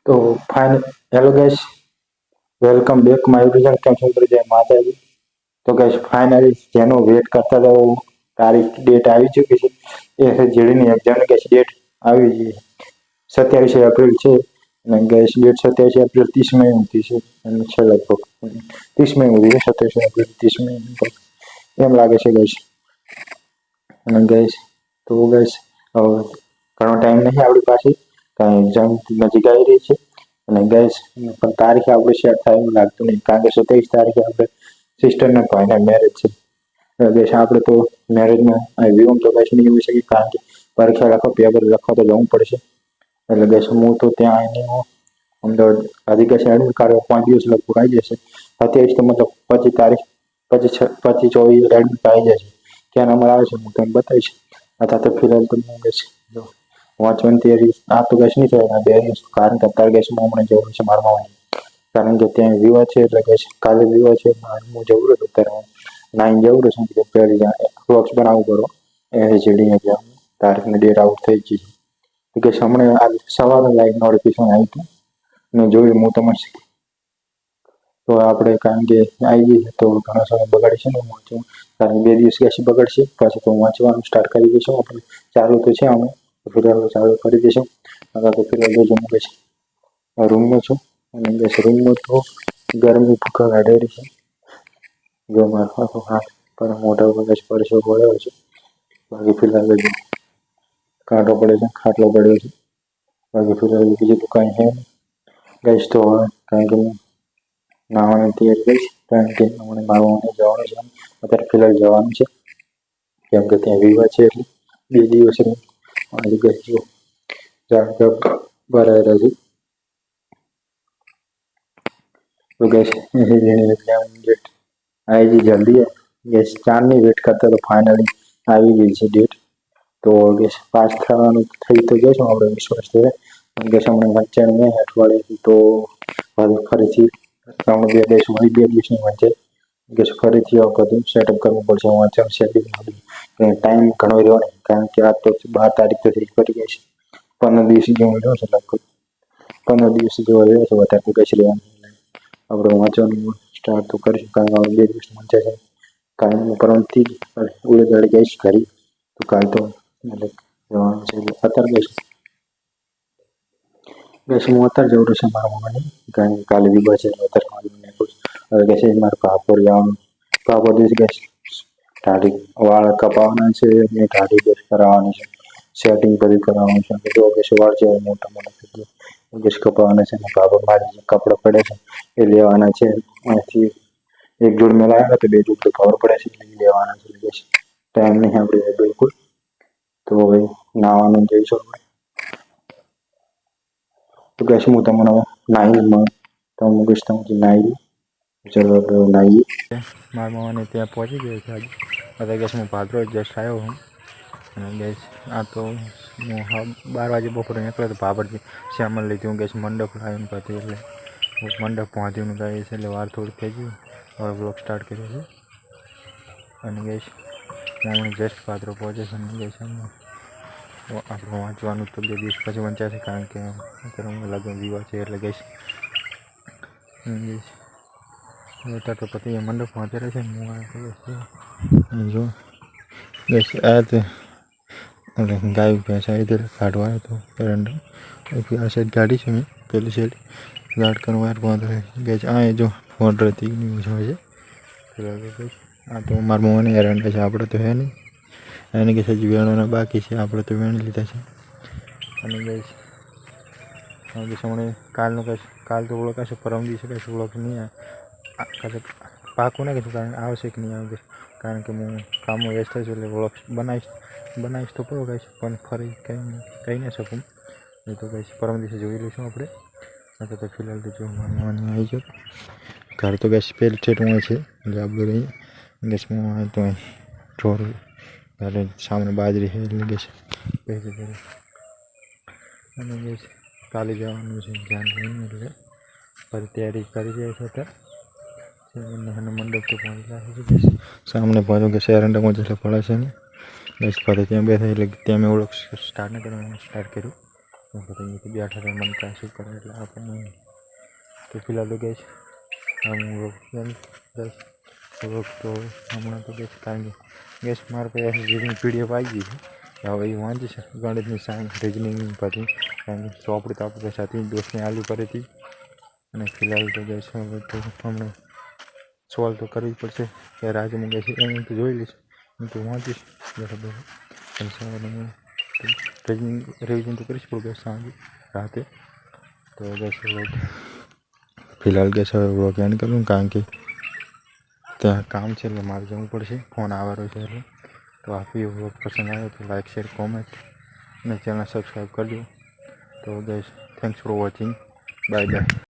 તો fine hello guys, welcome back my YouTube channel. કેમ છો? જય માતાજી. તો ગાઈસ ફાઇનલી જેનો વેટ કરતા હતા તારીખ ડેટ આવી ચૂકી છે. એ છે જેડીની એક્ઝામની ગાઈસ ડેટ આવી છે. 27 એપ્રિલ છે અને ગાઈસ ડેટ 27 એપ્રિલ 30 મે હતી છે અને છે લગભગ 30 મે હતી 27 એપ્રિલ 30 મે એમ લાગે છે ગાઈસ. અને ગાઈસ તો ગાઈસ ઘણો ટાઈમ નહીં આપણી પાસે, કારણ એક્ઝામ નજીક આવી રહી છે. અને ગાઈસ પણ તારીખ આપણે સેટ થાય એવું લાગતું નહીં, કારણ કે 27 તારીખે આપણે સિસ્ટરના ભાઈના મેરેજ છે. ગાઈસ આપણે તો મેરેજમાં વિવમ તો ગાઈસ નહીં હોઈ શકે, કારણ કે પરીક્ષા લખો પેપર લખવા તો જવું પડશે. એટલે ગાઈસ હું તો ત્યાં આવીને અમદાવાદ આદિ ગાઈસ એડમિટ કાર્ડ 5 દિવસ લગભગ આવી જશે. 27 તો મતલબ 25 તારીખ 25-24 એડમિટ આવી જશે. ક્યાં નંબર આવે છે હું તમને બતાવીશ. અથવા તો ફિલહાલ તો હું ગાઈસ વાંચવાની તૈયારી આ તો ગાઈસ નહીં થાય 2 દિવસ, કારણ કે અત્યારે ગાઈસ હું હમણાં જવું છે મારા મામાને, કારણ કે ત્યાં વિવાહ છે. એટલે ગાઈસ કાલે વિવાહ છે, હું જવું રહ્યો અત્યારે નાઈને જવું રહેશે. પહેલી બોક્સ બનાવવું પડો એ જેડી એક્ઝામ તારીખની ડેટ આઉટ થઈ ગઈ છે કે હમણાં આજ સવારે લાઈવ નોટિફિકેશન આવ્યું હતું મેં જોયું. હું તમને તો આપણે કારણ કે આવી ગઈ છે તો ઘણો સમય બગાડીશું ને વાંચવું, કારણ 2 દિવસ ગાઈસ બગડશે. પાછું તો વાંચવાનું સ્ટાર્ટ કરી દઈશું આપણે. ચાલુ તો છે અમે ફિલહાલ ચાલુ કરી દઈશું. આગળ તો ફિલહાલ જો હું ગાઈસ રૂમમાં છું અને ગાઈસ રૂમમાં તો ગરમી ભૂકા કાઢેલી છે. જો મારા હાથ પર મોઢા ઉપર ગાઈસ પરસેવો પડ્યો છે. બાકી ફિલહાલ જો કાંટો પડે છે, ખાટલો પડ્યો છે. બાકી ફિલહાલ બીજું તો કાંઈ છે નહીં ગાઈસ. તો હવે કારણ કે નાવાની તૈયારી કરીશ, કારણ કે હમણાં મારું જવાનું છે. અત્યારે ફિલહાલ જવાનું છે, કેમ કે ત્યાં વિવાહ છે. એટલે 2 દિવસ આજે ગાઈસ જો જાણકાર ભરાયેલા છે. તો ગાઈસ જેની એક્ઝામ ડેટ આવી ગઈ જલ્દી ગાઈસ, 4ની વેટ કરતા તો ફાઇનલી આવી ગઈ છે ડેટ. તો ગાઈસ પાસ થવાનું થઈ તો જઈશું આપણે, વિશ્વાસ છે. ગાઈસ હમણાં વાંચવાનું નહીં અઠવાડિયેથી, તો ફરીથી 2 દિવસની વચ્ચે ગાઈસ ફરીથી બધું સેટઅપ કરવું પડશે. વાંચવાનું શેડ્યુલ ટાઈમ ઘણો રહ્યો નહીં, કારણ કે આ તો 12 તારીખ તો થઈ કરી ગઈ છે. 15 દિવસ જેવું રહ્યો છે લગભગ, 15 દિવસ જેવો રહ્યો છે. વધારે તો ગાઈસ રહેવાનું આપણે વાંચવાનું સ્ટાર્ટ તો કરીશું, કારણ કે 2 દિવસ વાંચ્યા છે. કાલે હું પરમથી ઉડે ગાડી ગઈશ ઘરે, તો કાલ તો મતલબ જવાનું છે. અત્યારે ગાઈસ હું અત્યારે જવું રહેશે મારા મમ્મીને, કારણ કે કાલે વિવાહ છે. અત્યારે હવે કહેશે મારા પાપડ જવાનું, પાપડ દિવસ ગાઈસ દાઢી વાળ કપાવવાના છે અને દાઢી બેસ કરાવવાની છે, સેટિંગ બધું કરાવવાનું છે. તો ગાઈસ વાળ જેવા મોટા મોટા ગેસ કપાવવાના છે અને પાપડ મારી જે કપડાં પડે છે એ લેવાના છે. અહીંથી એક જોડ મેં લાવ્યા તો 2 જોડ તો ખબર પડે છે એટલે લેવાના છે. ગાઈસ ટાઈમ નહીં આપણે બિલકુલ. તો હવે નાવાનું જઈશું આપણે. તો ગાઈસ હું તમને નાહીમાં તમે મૂકીશ, તમે નાહી ચલો આપણે નાહીએ. મારા મામાને ત્યાં પહોંચી ગયો છે આજે. અત્યારે ગાઈસ હું પાદરો જસ્ટ આવ્યો હું. અને ગાઈસ આ તો હું 12 વાગે બપોરે નીકળ્યો તો બાબરથી શ્યામલ લીધી હું ગાઈસ મંડપ લાવીને પછી, એટલે મંડપ પહોંચ્યું ગાઈસ, એટલે વાર થોડી થઈ ગઈ. હવે બ્લોગ સ્ટાર્ટ કર્યો છે. અને ગાઈસ હું જસ્ટ પાદરો પહોંચે છે. અને ગાઈસ આપણે વાંચવાનું તો 2 દિવસ પછી વંચાશે, કારણ કે અત્યારે હું લગ્ન વિવાહ છે. એટલે ગાઈસ અત્યારે તો પછી મંડપમાં અત્યારે છે હું જો ગાઈસ આ તો ગાય ભેંસા ઇધર કાઢવા આવ્યો હતો એરંડા. આ સાઈડ ગાડી છે, મેં પેલી સાઈડ ગાર્ડ કરવા બાંધો છે ગાઈસ. આ જો ઓર્ડર હતી હોય છે. આ તો મારા મમ્માને એરંડા છે, આપણે તો હે નહીં. એને કે હજી વેણવાના બાકી છે, આપણે તો વેણી લીધા છે. અને ગાઈસ હમણાં કાલનું કાલ તો ઓળખ હશે, પરમ દિવસે કશું ઓળખ નહીં આવે, પાકું ના કહીશું કારણ આવશે કે નહીં આવે, કારણ કે હું કામમાં વ્યસ્ત છું. એટલે ઓળખ બનાવીશ તો પડો ગાઈશ, પણ ફરી કહી ના શકું. એ તો ગાઈશ પરમ દિવસે જોઈ લઈશું આપણે. અત્યારે તો ફિલહાલ તો જો માનવાની આવી ગયો ઘર તો ગાઈશ પેલી ઠેઠમાં છે જાબુ રહી ગેસમાં તો ઢોર ઘરે સામે બાજરી છે એટલે ગેસ પહેરી. અને ગેસ કાલે જવાનું છે ધ્યાન રહીને, એટલે ફરી તૈયારી કરી રહ્યા છે. અત્યારે મંડપ તો પહોંચી રાખે છે ગેસ સામને પહોંચો કે એરંડામાં જેટલા પડે છે ને ગેસ ફરી ત્યાં બેઠા, એટલે ત્યાં મેં ઓળખ સ્ટાર્ટ ન કર્યું, સ્ટાર્ટ કર્યું. બેઠા રહે મને કાંઈ શું કરે એટલે આપણે તો ફિલહાલ તો ગેસ હું તો હમણાં તો ગેસ કારણ કે ગેસ મારા પાસે રીડિંગ પીડીએફ આવી ગઈ છે હવે એ વાંચી છે ગણિતની સાયન્સ રિઝનિંગ પછી કારણ કે ચોપડી તો આપણે સાથે દોસ્તને આલુ કરી હતી અને ફિલહાલ તો ગેસ હવે તો હમણાં સોલ્વ તો કરવી પડશે કે આજે હું ગેસ એમ તો જોઈ લઈશ હું તો વાંચીશ બરાબર અને સવારે રિવિઝન તો કરીશ પણ ગેસ સાંજે રાતે તો ગેસ ફિલહાલ ગેસ હવે વ્લોગ એન્ડ કરું કારણ કે ત્યાં કામ છે એટલે મારે જવું પડશે ફોન આવવાનો છે એટલે તો આપી વ્લોગ પસંદ આવ્યો તો લાઈક શેર કોમેન્ટ અને ચેનલ સબસ્ક્રાઈબ કરજો તો gas thanks for watching bye bye.